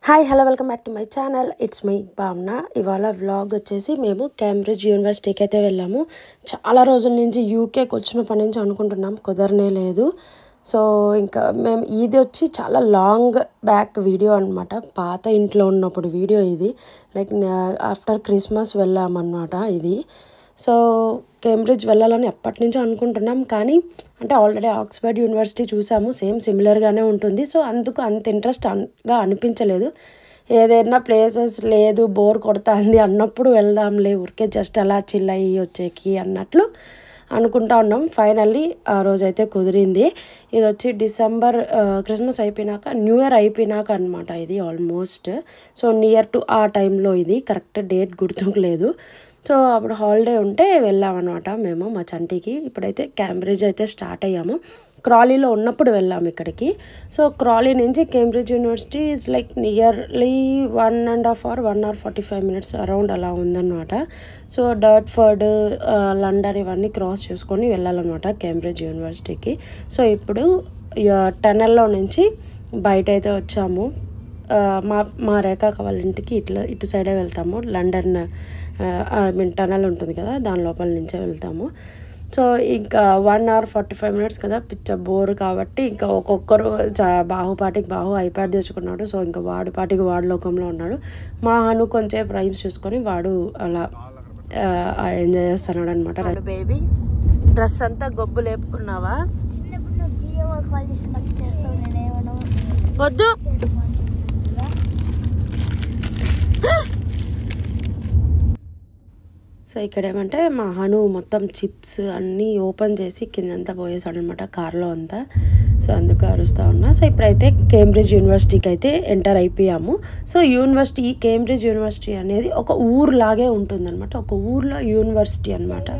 Hi hello welcome back to my channel. It's my భావన. ఇవాళ vlog వచ్చేసి మేము కేంబ్రిడ్జ్ యూనివర్సిటీకి అయితే వెళ్ళాము. చాలా రోజుల నుంచి యూకేకి వచ్చినప్పటి నుంచి అనుకుంటున్నాం, కుదరనే లేదు. సో ఇంకా మేము ఇది వచ్చి చాలా లాంగ్ బ్యాక్ వీడియో అనమాట. పాత ఇంట్లో ఉన్నప్పుడు వీడియో ఇది. లైక్ ఆఫ్టర్ క్రిస్మస్ వెళ్ళామన్నమాట ఇది. సో కేంబ్రిడ్జ్ వెళ్ళాలని ఎప్పటి నుంచో అనుకుంటున్నాం, కానీ అంటే ఆల్రెడీ ఆక్స్ఫర్డ్ యూనివర్సిటీ చూసాము, సేమ్ సిమిలర్గానే ఉంటుంది. సో అందుకు అంత ఇంట్రెస్ట్గా అనిపించలేదు. ఏదైనా ప్లేసెస్ లేదు, బోర్ కొడుతుంది అన్నప్పుడు వెళ్దాంలే, ఊరికే జస్ట్ అలా చిల్ అయ్యి వచ్చేకి అన్నట్లు అనుకుంటా ఉన్నాం. ఫైనల్లీ ఆ రోజైతే కుదిరింది. ఇది వచ్చి డిసెంబర్ క్రిస్మస్ అయిపోయినాక, న్యూ ఇయర్ అయిపోయినాక అనమాట ఇది ఆల్మోస్ట్. సో నియర్ టు ఆ టైంలో, ఇది కరెక్ట్ డేట్ గుర్తులేదు. సో అప్పుడు హాలిడే ఉంటే వెళ్ళామన్నమాట మేము మా చంటికి. ఇప్పుడైతే కేంబ్రిడ్జ్ అయితే స్టార్ట్ అయ్యాము. క్రాలీలో ఉన్నప్పుడు వెళ్ళాము ఇక్కడికి. సో క్రాలీ నుంచి Cambridge university is like nearly 1.5 hours 1 hour 45 minutes around అలా ఉందన్నమాట. సో డర్ట్ఫర్డ్, లండన్ ఇవన్నీ క్రాస్ చేసుకొని వెళ్ళాలన్నమాట కేంబ్రిడ్జ్ యూనివర్సిటీకి. సో ఇప్పుడు టనెల్లో నుంచి బయట అయితే వచ్చాము. మా రేఖాక వాళ్ళ ఇంటికి ఇటు సైడే వెళ్తాము. లండన్ టనల్ ఉంటుంది కదా, దాని లోపల నుంచే వెళ్తాము. సో ఇంకా 1 hour 45 minutes కదా, పిచ్చ బోర్ కాబట్టి ఇంకా ఒక్కొక్కరు బాహు ఐప్యాడ్ తెచ్చుకున్నాడు. సో ఇంకా వాడి లోకంలో ఉన్నాడు. మా హను కొంచెం రైమ్స్ చూసుకొని వాడు అలా ఎంజాయ్ చేస్తున్నాడు అనమాట. బేబీ డ్రెస్ అంతా గొబ్బు లేపుకున్నావా? వద్దు. సో ఇక్కడ ఏమంటే మా హను మొత్తం చిప్స్ అన్నీ ఓపెన్ చేసి కిందంతా పోయేసాడు అనమాట, కార్లో అంతా. సో అందుకు అరుస్తూ ఉన్నా. సో ఇప్పుడైతే కేంబ్రిడ్జ్ యూనివర్సిటీకి అయితే ఎంటర్ అయిపోయాము. సో ఈ కేంబ్రిడ్జ్ యూనివర్సిటీ అనేది ఒక ఊరులాగే ఉంటుందన్నమాట. ఒక ఊర్లో యూనివర్సిటీ అనమాట.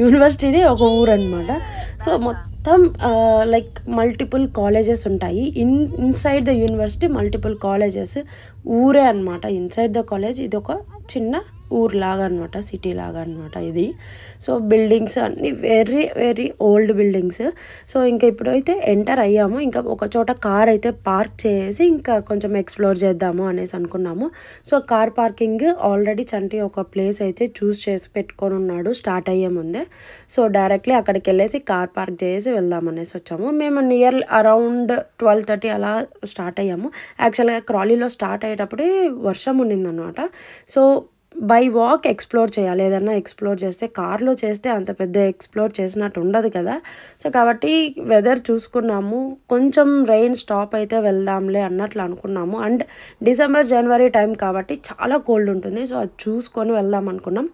యూనివర్సిటీనే ఒక ఊరు అనమాట. సో మొత్తం లైక్ మల్టిపుల్ కాలేజెస్ ఉంటాయి. Inside the university multiple colleges, ఊరే అనమాట. ఇన్సైడ్ ద కాలేజ్ ఇది ఒక చిన్న ఊర్లాగా అనమాట, సిటీ లాగా అనమాట ఇది. సో బిల్డింగ్స్ అన్నీ very very old buildings. So ఇంకా ఇప్పుడైతే ఎంటర్ అయ్యాము. ఇంకా ఒక చోట కార్ అయితే పార్క్ చేసి ఇంకా కొంచెం ఎక్స్ప్లోర్ చేద్దాము అనేసి అనుకున్నాము. సో కార్ పార్కింగ్ ఆల్రెడీ చంటి ఒక ప్లేస్ అయితే చూస్ చేసి పెట్టుకొని ఉన్నాడు స్టార్ట్ అయ్యే ముందే. సో డైరెక్ట్లీ అక్కడికి వెళ్ళేసి కార్ పార్క్ చేసి వెళ్దాం అనేసి వచ్చాము. మేము నియర్ అరౌండ్ 12:30 అలా స్టార్ట్ అయ్యాము. యాక్చువల్గా క్రాలీలో స్టార్ట్ అయ్యేటప్పుడే వర్షం ఉండిందనమాట. సో బై వాక్ ఎక్స్ప్లోర్ చేయాలి. ఏదన్నా ఎక్స్ప్లోర్ చేస్తే, కార్లో చేస్తే అంత పెద్ద ఎక్స్ప్లోర్ చేసినట్టు ఉండదు కదా. సో కాబట్టి వెదర్ చూసుకున్నాము, కొంచెం రెయిన్ స్టాప్ అయితే వెళ్దాంలే అన్నట్లు అనుకున్నాము. అండ్ డిసెంబర్ జనవరి టైం కాబట్టి చాలా కోల్డ్ ఉంటుంది. సో అది చూసుకొని వెళ్దాం అనుకున్నాం.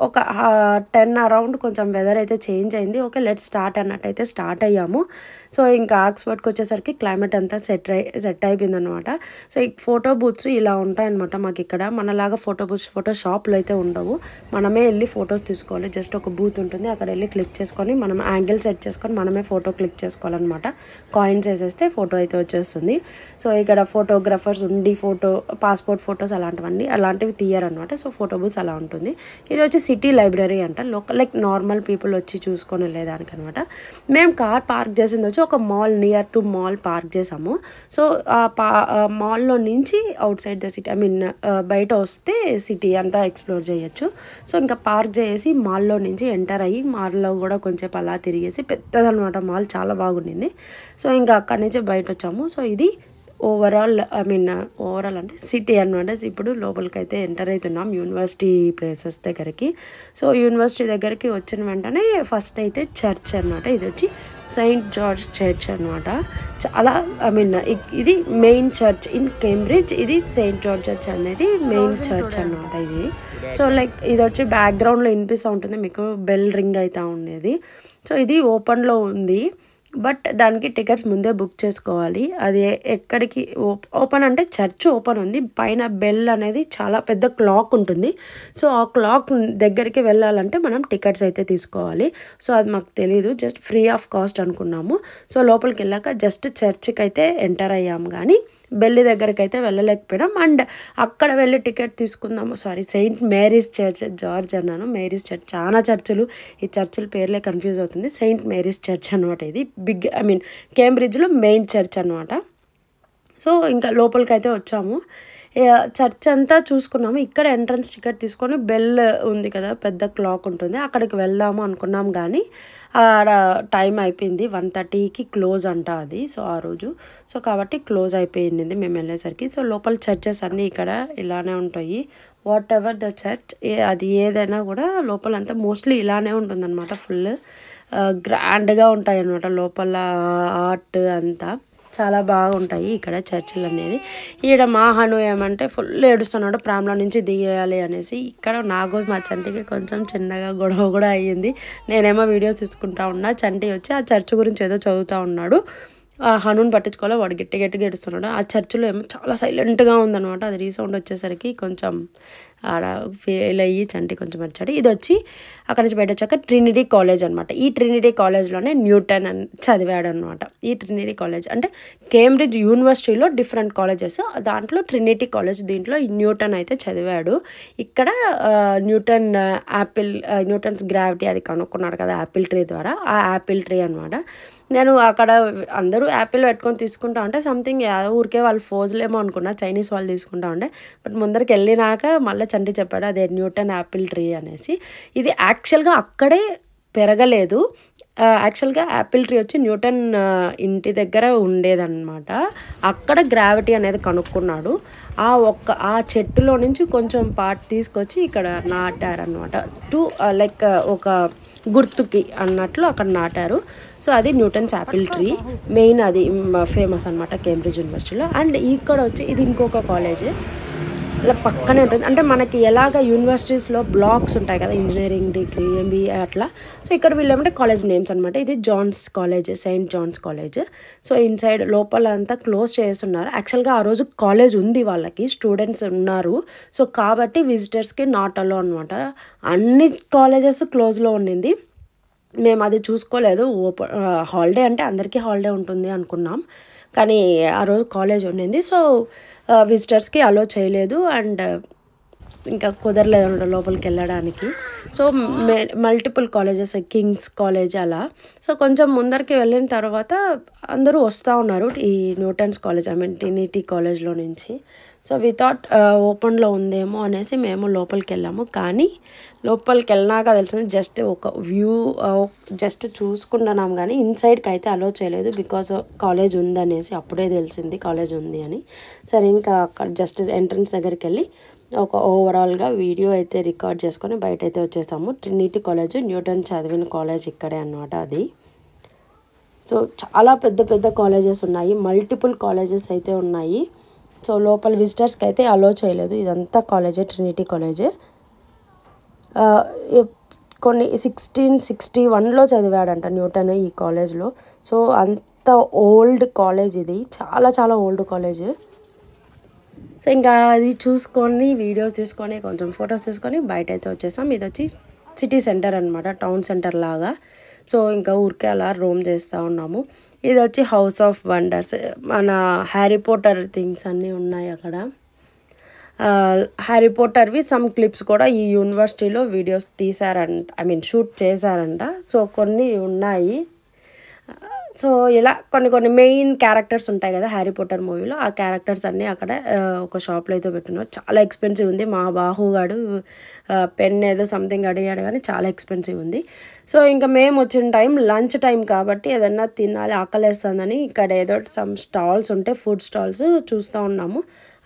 ఒక 10 అరౌండ్ కొంచెం వెదర్ అయితే చేంజ్ అయింది. ఓకే లెట్ స్టార్ట్ అన్నట్టు అయితే స్టార్ట్ అయ్యాము. సో ఇంకా ఆక్స్ఫర్డ్కి వచ్చేసరికి క్లైమేట్ అంతా సెట్ అయిపోయింది అనమాట. సో ఈ ఫోటో బూత్స్ ఇలా ఉంటాయన్నమాట మాకు ఇక్కడ. మనలాగా ఫోటో షాప్లు అయితే ఉండవు. మనమే వెళ్ళి ఫొటోస్ తీసుకోవాలి. జస్ట్ ఒక బూత్ ఉంటుంది, అక్కడ వెళ్ళి క్లిక్ చేసుకొని మనం యాంగిల్ సెట్ చేసుకొని మనమే ఫోటో క్లిక్ చేసుకోవాలన్నమాట. కాయిన్స్ వేసేస్తే ఫోటో అయితే వచ్చేస్తుంది. సో ఇక్కడ ఫోటోగ్రాఫర్స్ ఉండి పాస్పోర్ట్ ఫొటోస్ అలాంటివి తీయరనమాట. సో ఫోటో బూత్స్ అలా ఉంటుంది. ఇది వచ్చి సిటీ లైబ్రరీ అంట, లైక్ నార్మల్ పీపుల్ వచ్చి చూసుకొని వెళ్ళేదానికి అనమాట. మేము కార్ పార్క్ చేసింది వచ్చి ఒక mall, near to mall park చేసాము. సో మాల్లో నుంచి అవుట్ సైడ్ ద సిటీ, బయట వస్తే సిటీ అంతా ఎక్స్ప్లోర్ చేయొచ్చు. సో ఇంకా పార్క్ చేసి మాల్లో నుంచి ఎంటర్ అయ్యి మాల్లో కూడా కొంచెం అలా తిరిగేసి, పెద్దదనమాట మాల్, చాలా బాగుండింది. సో ఇంకా అక్కడి నుంచి బయట వచ్చాము. సో ఇది ఓవరాల్ అంటే సిటీ అనమాట. ఇప్పుడు లోపలికి అయితే ఎంటర్ అవుతున్నాం యూనివర్సిటీ ప్లేసెస్ దగ్గరికి. సో యూనివర్సిటీ దగ్గరికి వచ్చిన వెంటనే ఫస్ట్ అయితే చర్చ్ అనమాట. ఇది వచ్చి సెయింట్ జార్జ్ చర్చ్ అనమాట. చాలా ఇది మెయిన్ చర్చ్ ఇన్ కేంబ్రిడ్జ్. ఇది సెయింట్ జార్జ్ చర్చ్ అనేది మెయిన్ చర్చ్ అనమాట ఇది. సో లైక్ ఇది వచ్చి బ్యాక్గ్రౌండ్లో వినిపిస్తూ ఉంటుంది మీకు, బెల్ రింగ్ అవుతూ ఉండేది. సో ఇది ఓపెన్లో ఉంది, బట్ దానికి టికెట్స్ ముందే బుక్ చేసుకోవాలి. అది ఎక్కడికి ఓపెన్ అంటే చర్చ్ ఓపెన్ ఉంది, పైన బెల్ అనేది చాలా పెద్ద క్లాక్ ఉంటుంది. సో ఆ క్లాక్ దగ్గరికి వెళ్ళాలంటే మనం టికెట్స్ అయితే తీసుకోవాలి. సో అది మాకు తెలీదు, జస్ట్ ఫ్రీ ఆఫ్ కాస్ట్ అనుకున్నాము. సో లోపలికి వెళ్ళాక జస్ట్ చర్చ్కి అయితే ఎంటర్ అయ్యాము, కానీ బెల్లి దగ్గరికి అయితే వెళ్ళలేకపోయినాం. అండ్ అక్కడ వెళ్ళి టికెట్ తీసుకుందాము. సెయింట్ మేరీస్ చర్చ్, జార్జ్ అన్నాను, మేరీస్ చర్చ్. చాలా చర్చిలు, ఈ చర్చిల పేర్లే కన్ఫ్యూజ్ అవుతుంది. సెయింట్ మేరీస్ చర్చ్ అనమాట ఇది. కేంబ్రిడ్జ్లో మెయిన్ చర్చ్ అనమాట. సో ఇంకా లోపలికైతే వచ్చాము. చర్చ్ అంతా చూసుకున్నాము. ఇక్కడ ఎంట్రన్స్ టికెట్ తీసుకొని బెల్ ఉంది కదా, పెద్ద క్లాక్ ఉంటుంది, అక్కడికి వెళ్దాము అనుకున్నాం. కానీ ఆడ టైం అయిపోయింది, 1:30కి క్లోజ్ అంట అది. సో ఆ రోజు సో కాబట్టి క్లోజ్ అయిపోయింది మేము వెళ్ళేసరికి. సో లోపల చర్చెస్ అన్నీ ఇక్కడ ఇలానే ఉంటాయి. వాట్ ఎవర్ ద చర్చ్, అది ఏదైనా కూడా లోపలంతా మోస్ట్లీ ఇలానే ఉంటుందన్నమాట. ఫుల్ గ్రాండ్గా ఉంటాయి అన్నమాట లోపల. ఆర్ట్ అంతా చాలా బాగుంటాయి ఇక్కడ చర్చిలు అనేది. ఈడ మా హను ఏమంటే ఫుల్ ఏడుస్తున్నాడు ప్రాంలో నుంచి దిగేయాలి అనేసి. ఇక్కడ నాకు మా చంటికి కొంచెం చిన్నగా గొడవ కూడా అయ్యింది. నేనేమో వీడియోస్ తీసుకుంటా ఉన్నా, చంటి వచ్చి ఆ చర్చ్ గురించి ఏదో చదువుతూ ఉన్నాడు. హనుని పట్టించుకోవాలి, వాడు గట్టి గట్టిగా ఏడుస్తున్నాడు. ఆ చర్చిలో ఏమో చాలా సైలెంట్గా ఉందన్నమాట. అది రీసౌండ్ వచ్చేసరికి కొంచెం ఆడ ఫెయిల్ అయ్యి చంటి కొంచెం వచ్చాడు. ఇది వచ్చి అక్కడ నుంచి బయట వచ్చాక ట్రినిటీ కాలేజ్ అనమాట. ఈ ట్రినిటీ కాలేజ్లోనే న్యూటన్ అని చదివాడు అనమాట. ఈ ట్రినిటీ కాలేజ్ అంటే కేంబ్రిడ్జ్ యూనివర్సిటీలో డిఫరెంట్ కాలేజెస్, దాంట్లో ట్రినిటీ కాలేజ్, దీంట్లో న్యూటన్ అయితే చదివాడు. ఇక్కడ న్యూటన్స్ గ్రావిటీ అది కనుక్కున్నాడు కదా యాపిల్ ట్రీ ద్వారా, ఆ యాపిల్ ట్రీ అనమాట. నేను అక్కడ అందరూ యాపిల్ పెట్టుకొని తీసుకుంటా ఉంటే సంథింగ్ ఊరికే వాళ్ళు ఫోజులేమో అనుకున్నా, చైనీస్ వాళ్ళు తీసుకుంటా ఉండే. బట్ ముందరికి వెళ్ళినాక మళ్ళీ చంటి చెప్పాడు అదే న్యూటన్ యాపిల్ ట్రీ అనేసి. ఇది యాక్చువల్గా అక్కడే పెరగలేదు. యాక్చువల్గా యాపిల్ ట్రీ వచ్చి న్యూటన్ ఇంటి దగ్గర ఉండేదన్నమాట. అక్కడ గ్రావిటీ అనేది కనుక్కున్నాడు. ఆ చెట్టులో నుంచి కొంచెం పార్ట్ తీసుకొచ్చి ఇక్కడ నాటారనమాట. లైక్ ఒక గుర్తుకి అన్నట్లు అక్కడ నాటారు. సో అది న్యూటన్స్ యాపిల్ ట్రీ, మెయిన్ అది ఫేమస్ అనమాట కేంబ్రిడ్జ్ యూనివర్సిటీలో. అండ్ ఇక్కడ వచ్చి ఇది ఇంకొక కాలేజ్, ఇలా పక్కనే ఉంటుంది. అంటే మనకి ఎలాగ యూనివర్సిటీస్లో బ్లాక్స్ ఉంటాయి కదా, ఇంజనీరింగ్, డిగ్రీ, ఎంబీఏ అట్లా. సో ఇక్కడ వీళ్ళు ఏమంటే కాలేజ్ నేమ్స్ అనమాట. ఇది Johne's college, Saint Johne's college. So inside లోపల అంతా క్లోజ్ చేస్తున్నారు. యాక్చువల్గా ఆ రోజు కాలేజ్ ఉంది, వాళ్ళకి స్టూడెంట్స్ ఉన్నారు. సో కాబట్టి విజిటర్స్కి నాట్ అలో అనమాట. అన్ని కాలేజెస్ క్లోజ్లో ఉండింది. మేము అది చూసుకోలేదు. హాలిడే అంటే అందరికీ హాలిడే ఉంటుంది అనుకున్నాం, కానీ ఆ రోజు కాలేజ్ ఉండింది. సో విజిటర్స్కి అలో చేయలేదు అండ్ ఇంకా కుదరలేదు అనమాట లోపలికి వెళ్ళడానికి. So multiple colleges, Kings college అలా. సో కొంచెం ముందరికి వెళ్ళిన తర్వాత అందరూ వస్తూ ఉన్నారు ఈ న్యూటన్స్ కాలేజ్, ట్రినిటీ కాలేజ్లో నుంచి. సో వి థాట్ ఓపెన్లో ఉందేమో అనేసి మేము లోపలికి వెళ్ళాము. కానీ లోపలికి వెళ్ళినాక తెలిసింది జస్ట్ ఒక వ్యూ జస్ట్ చూసుకుంటున్నాం, కానీ ఇన్సైడ్కి అయితే అలో చేయలేదు. బికాజ్ కాలేజ్ ఉందనేసి అప్పుడే తెలిసింది కాలేజ్ ఉంది అని. సరే ఇంకా అక్కడ జస్ట్ ఎంట్రన్స్ దగ్గరికి వెళ్ళి ఒక ఓవరాల్గా వీడియో అయితే రికార్డ్ చేసుకొని బయట అయితే వచ్చేసాము. ట్రినిటీ కాలేజ్ న్యూటన్ చదివిన కాలేజ్ ఇక్కడే అన్నమాట అది. సో చాలా పెద్ద పెద్ద కాలేజెస్ ఉన్నాయి, మల్టిపుల్ కాలేజెస్ అయితే ఉన్నాయి. సో లోపల విజిటర్స్కి అయితే అలో చేయలేదు. ఇదంతా కాలేజే, ట్రినిటీ కాలేజే. కొన్ని 1661లో చదివాడంట న్యూటన్ ఈ కాలేజ్లో. సో అంత ఓల్డ్ కాలేజ్ ఇది, చాలా చాలా ఓల్డ్ కాలేజ్. సో ఇంకా అది చూసుకొని వీడియోస్ తీసుకొని కొంచెం ఫొటోస్ తీసుకొని బయట అయితే వచ్చేసాం. ఇది వచ్చి సిటీ సెంటర్ అనమాట, టౌన్ సెంటర్ లాగా. సో ఇంకా ఊరికే అలా రోమ్ చేస్తూ ఉన్నాము. ఇది వచ్చి హౌస్ ఆఫ్ వండర్స్, మన హ్యారీ పోటర్ థింగ్స్ అన్నీ ఉన్నాయి అక్కడ. హ్యారీ పోటర్వి సమ్ క్లిప్స్ కూడా ఈ యూనివర్సిటీలో వీడియోస్ తీసారంట, షూట్ చేశారంట. సో కొన్ని ఉన్నాయి. సో ఇలా కొన్ని మెయిన్ క్యారెక్టర్స్ ఉంటాయి కదా హ్యారీ పోటర్ మూవీలో, ఆ క్యారెక్టర్స్ అన్నీ అక్కడ ఒక షాప్లో అయితే పెట్టున్నారు. చాలా ఎక్స్పెన్సివ్ ఉంది. మా బాహుగాడు పెన్ ఏదో సంథింగ్ అడిగాడు, కానీ చాలా ఎక్స్పెన్సివ్ ఉంది. సో ఇంకా మేము వచ్చిన టైం లంచ్ టైం కాబట్టి ఏదన్నా తినాలి, ఆకలేస్తుందని ఇక్కడ ఏదో సమ్ స్టాల్స్ ఉంటే ఫుడ్ స్టాల్స్ చూస్తూ ఉన్నాము.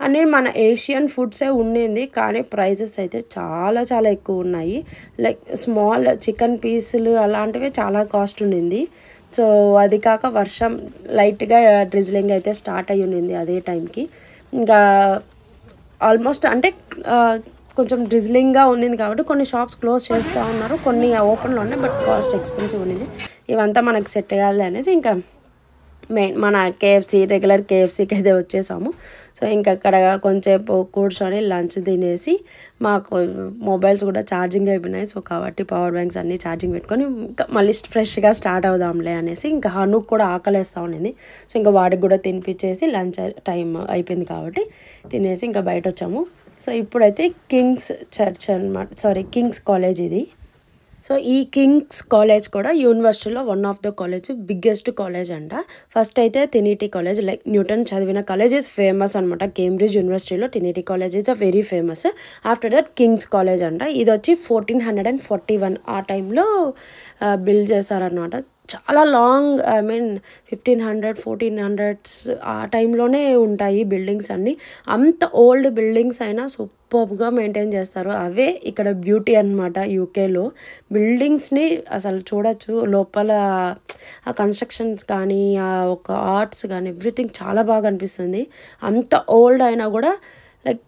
అన్నీ మన ఏషియన్ ఫుడ్సే ఉండింది, కానీ ప్రైజెస్ అయితే చాలా చాలా ఎక్కువ ఉన్నాయి. లైక్ స్మాల్ చికెన్ పీసులు అలాంటివి చాలా కాస్ట్ ఉండింది. సో అది కాక వర్షం లైట్గా డ్రిజ్లింగ్ అయితే స్టార్ట్ అయ్యి ఉండింది అదే టైంకి. ఇంకా ఆల్మోస్ట్ అంటే కొంచెం డ్రిజ్లింగ్గా ఉండింది కాబట్టి కొన్ని షాప్స్ క్లోజ్ చేస్తూ ఉన్నారు, కొన్ని ఓపెన్లో ఉన్నాయి, బట్ కాస్ట్ ఎక్స్పెన్సివ్ ఉండింది. ఇవంతా మనకు సెట్ అయ్యాలి అనేసి ఇంకా మెయిన్ మన కేఎఫ్సీ, రెగ్యులర్ కేఎఫ్సీకి అయితే వచ్చేసాము. సో ఇంకా అక్కడ కొంచెంసేపు కూర్చొని లంచ్ తినేసి, మాకు మొబైల్స్ కూడా ఛార్జింగ్ అయిపోయినాయి. సో కాబట్టి పవర్ బ్యాంక్స్ అన్నీ ఛార్జింగ్ పెట్టుకొని ఇంకా మళ్ళీ ఫ్రెష్గా స్టార్ట్ అవుదాంలే అనేసి ఇంకా హనుకు కూడా ఆకలేస్తూ ఉండింది. సో ఇంకా వాడికి కూడా తినిపించేసి లంచ్ టైం అయిపోయింది కాబట్టి తినేసి ఇంకా బయట వచ్చాము. సో ఇప్పుడైతే కింగ్స్ చర్చ్ అనమాట, కింగ్స్ కాలేజ్ ఇది. సో ఈ కింగ్స్ కాలేజ్ కూడా యూనివర్సిటీలో one of the college, biggest college అంట. ఫస్ట్ అయితే ట్రినిటీ కాలేజ్, లైక్ న్యూటన్ చదివిన కాలేజ్ ఈజ్ ఫేమస్ అనమాట. కేంబ్రిడ్జ్ యూనివర్సిటీలో Trinity college is a very famous. After that Kings college అంట. ఇది వచ్చి 1441 ఆ టైంలో బిల్డ్ చేశారనమాట. చాలా లాంగ్, ఐ మీన్ 1500 1400s ఆ టైంలోనే ఉంటాయి బిల్డింగ్స్ అన్నీ. అంత ఓల్డ్ బిల్డింగ్స్ అయినా సూపర్గా మెయింటైన్ చేస్తారు. అవే ఇక్కడ బ్యూటీ అనమాట. యూకేలో బిల్డింగ్స్ని అసలు చూడొచ్చు, లోపల ఆ కన్స్ట్రక్షన్స్ కానీ, ఆ ఒక ఆర్ట్స్ కానీ, ఎవ్రీథింగ్ చాలా బాగా అనిపిస్తుంది. అంత ఓల్డ్ అయినా కూడా లైక్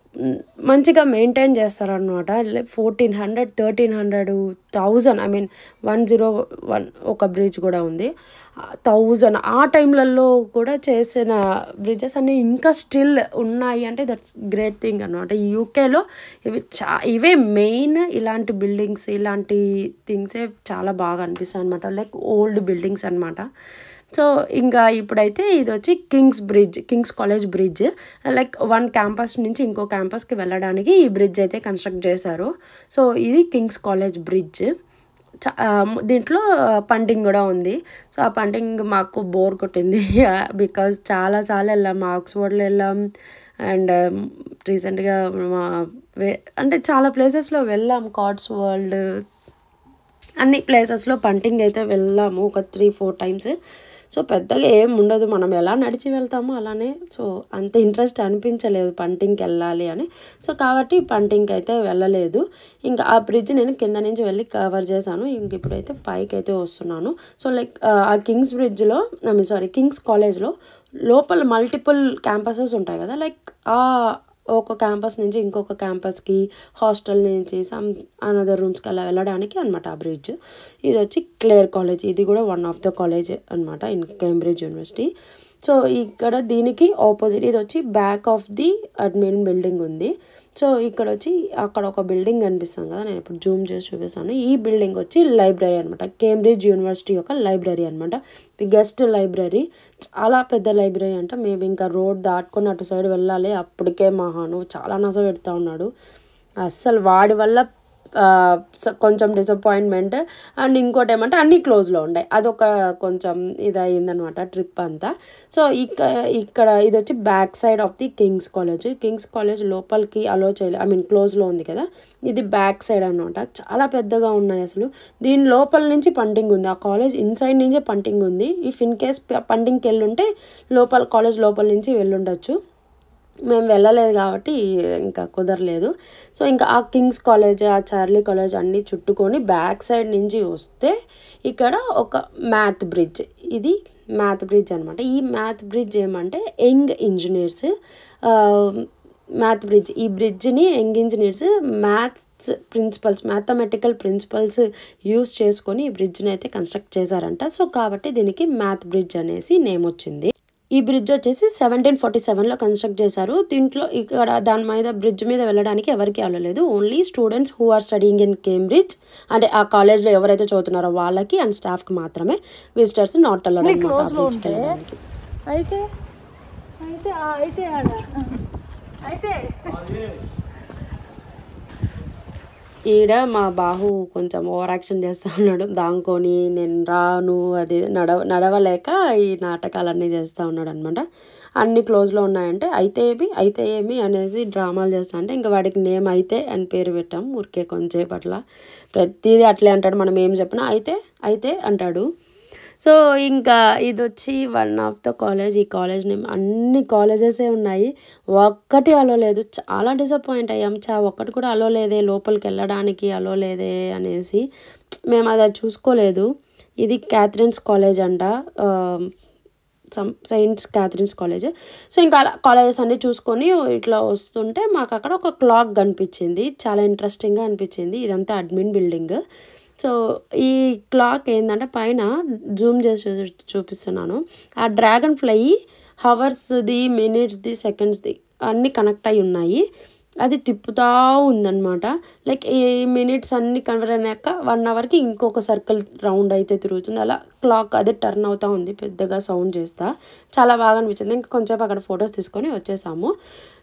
మంచిగా మెయింటైన్ చేస్తారనమాట. లైక్ 1400 1300 1000, ఐ మీన్ 101 ఒక బ్రిడ్జ్ కూడా ఉంది, 1000 ఆ టైంలలో కూడా చేసిన బ్రిడ్జెస్ అన్నీ ఇంకా స్టిల్ ఉన్నాయి అంటే దట్స్ గ్రేట్ థింగ్ అనమాట. ఈ యూకేలో ఇవే మెయిన్. ఇలాంటి బిల్డింగ్స్, ఇలాంటి థింగ్సే చాలా బాగా అనిపిస్తాయి అనమాట, లైక్ ఓల్డ్ బిల్డింగ్స్ అనమాట. సో ఇంకా ఇప్పుడైతే ఇది వచ్చి Kings college bridge. Like one campus నుంచి ఇంకో క్యాంపస్కి వెళ్ళడానికి ఈ బ్రిడ్జ్ అయితే కన్స్ట్రక్ట్ చేశారు. సో ఇది కింగ్స్ కాలేజ్ బ్రిడ్జ్. దీంట్లో పంటింగ్ కూడా ఉంది. సో ఆ పంటింగ్ మాకు బోర్ కొట్టింది బికాజ్ చాలా వెళ్ళాం, ఆక్స్ఫోర్డ్లో వెళ్ళాం అండ్ రీసెంట్గా అంటే చాలా ప్లేసెస్లో వెళ్ళాం, కార్డ్స్ వరల్డ్, అన్ని ప్లేసెస్లో పంటింగ్ అయితే వెళ్ళాము ఒక 3-4 టైమ్స్. సో పెద్దగా ఏం ఉండదు, మనం ఎలా నడిచి వెళ్తామో అలానే. సో అంత ఇంట్రెస్ట్ అనిపించలేదు పంటింగ్కి వెళ్ళాలి అని. సో కాబట్టి పంటింగ్కి అయితే వెళ్ళలేదు. ఇంకా ఆ బ్రిడ్జ్ నేను కింద నుంచి వెళ్ళి కవర్ చేశాను. ఇంక ఇప్పుడైతే పైకి అయితే వస్తున్నాను. సో లైక్ ఆ కింగ్స్ కాలేజ్లో లోపల మల్టిపుల్ క్యాంపసెస్ ఉంటాయి కదా, లైక్ ఒక క్యాంపస్ నుంచి ఇంకొక క్యాంపస్కి, హాస్టల్ నుంచి అనదర్ రూమ్స్కి అలా వెళ్ళడానికి అనమాట ఆ బ్రిడ్జ్. ఇది వచ్చి క్లేర్ కాలేజ్, ఇది కూడా వన్ ఆఫ్ ద కాలేజ్ అనమాట ఇన్ కేంబ్రిడ్జ్ యూనివర్సిటీ. సో ఇక్కడ దీనికి ఆపోజిట్ ఇది వచ్చి back of the admin building ఉంది. సో ఇక్కడ వచ్చి అక్కడ ఒక బిల్డింగ్ కనిపిస్తుంది కదా, నేను ఇప్పుడు జూమ్ చేసి చూపిస్తాను. ఈ బిల్డింగ్ వచ్చి లైబ్రరీ అనమాట, కేంబ్రిడ్జ్ యూనివర్సిటీ యొక్క లైబ్రరీ అనమాట. బిగ్గెస్ట్ లైబ్రరీ, చాలా పెద్ద లైబ్రరీ అంట. మేము ఇంకా రోడ్ దాటుకొని అటు సైడ్ వెళ్ళాలి. అప్పటికే మహాను చాలా నస పెడతా ఉన్నాడు. అస్సలు వాడి వల్ల కొంచెం డిసప్పాయింట్మెంట్. అండ్ ఇంకోటి ఏమంటే అన్నీ క్లోజ్లో ఉన్నాయి, అదొక కొంచెం ఇది అయిందనమాట ట్రిప్ అంతా. సో ఇక్కడ ఇది వచ్చి back side of the Kings college లోపలికి అలో చేయలేదు, ఐ మీన్ క్లోజ్లో ఉంది కదా, ఇది బ్యాక్ సైడ్ అనమాట. చాలా పెద్దగా ఉన్నాయి అసలు. దీని లోపల నుంచి పంటింగ్ ఉంది, ఆ కాలేజ్ ఇన్సైడ్ నుంచే పంటింగ్ ఉంది. ఇఫ్ ఇన్ కేస్ పంటింగ్కి వెళ్ళుంటే కాలేజ్ లోపల నుంచి వెళ్ళుండొచ్చు. మేము వెళ్ళలేదు కాబట్టి ఇంకా కుదరలేదు. సో ఇంకా ఆ కింగ్స్ కాలేజ్, ఆ చార్లీ కాలేజ్ అన్నీ చుట్టుకొని బ్యాక్ సైడ్ నుంచి వస్తే ఇక్కడ ఒక మ్యాథ్ బ్రిడ్జ్, ఇది మ్యాథ్ బ్రిడ్జ్ అనమాట. ఈ మ్యాథ్ బ్రిడ్జ్ ఏమంటే యంగ్ ఇంజనీర్స్ ఈ బ్రిడ్జ్ని young engineers mathematical principles use చేసుకొని ఈ బ్రిడ్జ్ని అయితే కన్స్ట్రక్ట్ చేశారంట. సో కాబట్టి దీనికి మ్యాథ్ బ్రిడ్జ్ అనేసి నేమ్ వచ్చింది. ఈ బ్రిడ్జ్ వచ్చేసి 1747లో కన్స్ట్రక్ట్ చేశారు. దీంట్లో ఇక్కడ దాని మీద బ్రిడ్జ్ మీద వెళ్ళడానికి ఎవరికి వెళ్ళలేదు, only students who are studying in Cambridge, అంటే ఆ కాలేజ్లో ఎవరైతే చదువుతున్నారో వాళ్ళకి అండ్ స్టాఫ్కి మాత్రమే, విజిటర్స్ నాట్ అలౌడ్ వెళ్ళడానికి. ఈడ మా బాహు కొంచెం ఓవర్ యాక్షన్ చేస్తూ ఉన్నాడు, దాంకొని నేను రాను అది నడవలేక ఈ నాటకాలన్నీ చేస్తూ ఉన్నాడు అనమాట. అన్ని క్లోజ్లో ఉన్నాయంటే అయితే ఏమి అనేసి డ్రామాలు చేస్తా అంటే ఇంకా వాడికి నేమ్ అయితే అని పేరు పెట్టాం. ఊరికే కొంచెంసేపు అట్లా ప్రతిదీ అట్లే అంటాడు, మనం ఏం చెప్పినా అయితే అంటాడు. సో ఇంకా ఇది వచ్చి వన్ ఆఫ్ ద కాలేజ్. ఈ కాలేజ్ నేమ్, అన్ని కాలేజెసే ఉన్నాయి, ఒక్కటి అలో లేదు. చాలా డిసప్పాయింట్ అయ్యాం. ఒక్కటి కూడా అలో లేదే, లోపలికి వెళ్ళడానికి అలో లేదే అనేసి మేము అది చూసుకోలేదు. ఇది క్యాథరిన్స్ కాలేజ్ అంట, సెయింట్ క్యాథరిన్స్ కాలేజ్. సో ఇంకా కాలేజెస్ అన్నీ చూసుకొని ఇట్లా వస్తుంటే మాకు అక్కడ ఒక క్లాక్ కనిపించింది, చాలా ఇంట్రెస్టింగ్గా అనిపించింది. ఇదంతా అడ్మిన్ బిల్డింగ్. సో ఈ క్లాక్ ఏంటంటే పైన జూమ్ చేసి చూపిస్తున్నాను, ఆ డ్రాగన్ ఫ్లై హవర్స్ది, మినిట్స్ది, సెకండ్స్ది అన్నీ కనెక్ట్ అయి ఉన్నాయి. అది తిప్పుతూ ఉందన్నమాట. లైక్ ఈ మినిట్స్ అన్నీ కన్వర్ అయినాక 1 అవర్కి ఇంకొక సర్కిల్ రౌండ్ అయితే తిరుగుతుంది. అలా క్లాక్ అదే టర్న్ అవుతూ ఉంది పెద్దగా సౌండ్ చేస్తా. చాలా బాగా అనిపించింది. ఇంకా కొంచెంసేపు అక్కడ ఫొటోస్ తీసుకొని వచ్చేసాము.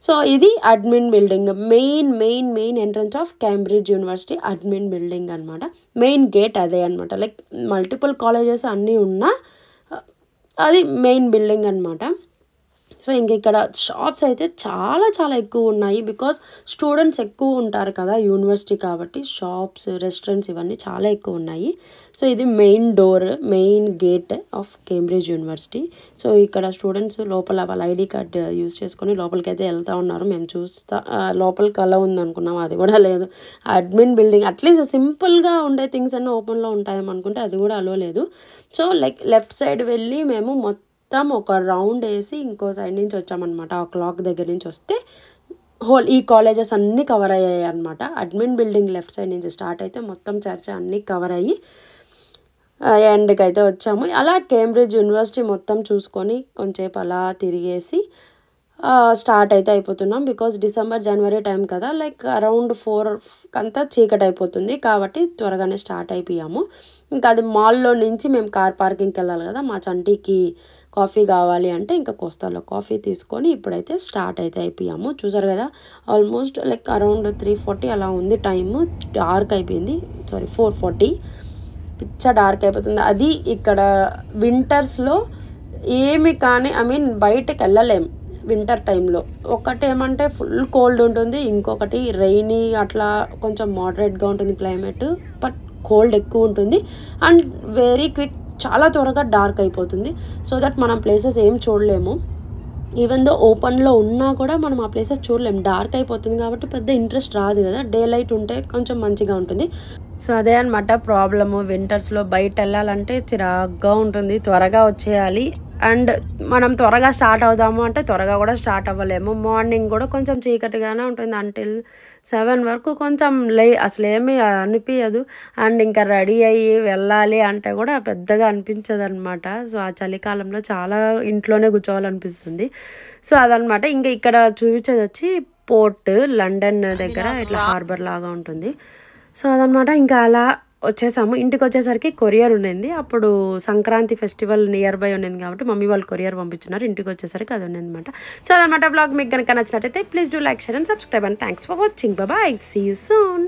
సో ఇది admin building, main entrance of Cambridge university admin building అనమాట. మెయిన్ గేట్ అదే అనమాట. లైక్ మల్టిపుల్ కాలేజెస్ అన్నీ ఉన్నా అది మెయిన్ బిల్డింగ్ అనమాట. సో ఇంక ఇక్కడ షాప్స్ అయితే చాలా ఎక్కువ ఉన్నాయి. బికాస్ స్టూడెంట్స్ ఎక్కువ ఉంటారు కదా యూనివర్సిటీ కాబట్టి, షాప్స్, రెస్టారెంట్స్ ఇవన్నీ చాలా ఎక్కువ ఉన్నాయి. సో ఇది main door, main gate of Cambridge university. So ఇక్కడ స్టూడెంట్స్ లోపల వాళ్ళ ఐడి కార్డ్ యూజ్ చేసుకొని లోపలికి అయితే వెళ్తూ ఉన్నారు. మేము లోపలికి అలా ఉంది అనుకున్నాం, అది కూడా లేదు. అడ్మిన్ బిల్డింగ్ అట్లీస్ట్ సింపుల్గా ఉండే థింగ్స్ అన్నీ ఓపెన్లో ఉంటాయేమో అనుకుంటే అది కూడా అలో లేదు. సో లైక్ లెఫ్ట్ సైడ్ వెళ్ళి మేము మొత్తం ఒక రౌండ్ వేసి ఇంకో సైడ్ నుంచి వచ్చామన్నమాట. ఆ క్లాక్ దగ్గర నుంచి వస్తే ఈ కాలేజెస్ అన్నీ కవర్ అయ్యాయి అనమాట. అడ్మిన్ బిల్డింగ్ లెఫ్ట్ సైడ్ నుంచి స్టార్ట్ అయితే మొత్తం చర్చ అన్నీ కవర్ అయ్యి ఎండ్కి అయితే వచ్చాము. అలా కేంబ్రిడ్జ్ యూనివర్సిటీ మొత్తం చూసుకొని కొంచెంసేపు అలా తిరిగేసి స్టార్ట్ అయితే అయిపోతున్నాం. బికాజ్ డిసెంబర్ జనవరి టైం కదా, లైక్ అరౌండ్ 4 కంతా చీకటి అయిపోతుంది కాబట్టి త్వరగానే స్టార్ట్ అయిపోయాము. ఇంకా అది మాల్లో నుంచి మేము కార్ పార్కింగ్కి వెళ్ళాలి కదా, మా చంటికి కాఫీ కావాలి అంటే ఇంకా కోస్తాలో కాఫీ తీసుకొని ఇప్పుడైతే స్టార్ట్ అయితే అయిపోయాము. చూసారు కదా, ఆల్మోస్ట్ లైక్ అరౌండ్ 3:40 అలా ఉంది టైము. డార్క్ అయిపోయింది, 4:40 పిచ్చ డార్క్ అయిపోతుంది. అది ఇక్కడ వింటర్స్లో ఏమి కానీ బయటకు వెళ్ళలేము వింటర్ టైంలో. ఒకటేమంటే ఫుల్ కోల్డ్ ఉంటుంది, ఇంకొకటి రైనీ అట్లా కొంచెం మోడరేట్గా ఉంటుంది క్లైమేట్, బట్ కోల్డ్ ఎక్కువ ఉంటుంది అండ్ వెరీ క్విక్, చాలా త్వరగా డార్క్ అయిపోతుంది. సో దట్ మనం ప్లేసెస్ ఏం చూడలేము. ఈవెన్ దో ఓపెన్లో ఉన్నా కూడా మనం ఆ ప్లేసెస్ చూడలేము, డార్క్ అయిపోతుంది కాబట్టి పెద్ద ఇంట్రెస్ట్ రాదు కదా. డే లైట్ ఉంటే కొంచెం మంచిగా ఉంటుంది. సో అదే అనమాట ప్రాబ్లము. వింటర్స్లో బయట వెళ్ళాలంటే చిరాగ్గా ఉంటుంది, త్వరగా వచ్చేయాలి. అండ్ మనం త్వరగా స్టార్ట్ అవుదాము అంటే త్వరగా కూడా స్టార్ట్ అవ్వలేము. మార్నింగ్ కూడా కొంచెం చీకటిగానే ఉంటుంది అంటిల్ 7 వరకు. కొంచెం అసలు ఏమీ అనిపించదు. అండ్ ఇంకా రెడీ అయ్యి వెళ్ళాలి అంటే కూడా పెద్దగా అనిపించదు అనమాట. సో ఆ చలికాలంలో చాలా ఇంట్లోనే కూర్చోవాలనిపిస్తుంది. సో అదనమాట. ఇంకా ఇక్కడ చూపించేది వచ్చి పోర్ట్, లండన్ దగ్గర ఇట్లా హార్బర్ లాగా ఉంటుంది. సో అదనమాట. ఇంకా అలా వచ్చేసాము. ఇంటికి వచ్చేసరికి కొరియర్ ఉండింది. అప్పుడు సంక్రాంతి ఫెస్టివల్ నియర్ బై ఉండింది కాబట్టి మమ్మీ వాళ్ళు కొరియర్ పంపించినారు. ఇంటికి వచ్చేసరికి అది ఉండింది అనమాట. సో అదనమాట. బ్లాగ్ మీకు కనుక నచ్చినట్టయితే please do like, share and subscribe and thanks for watching. Bye, see you soon.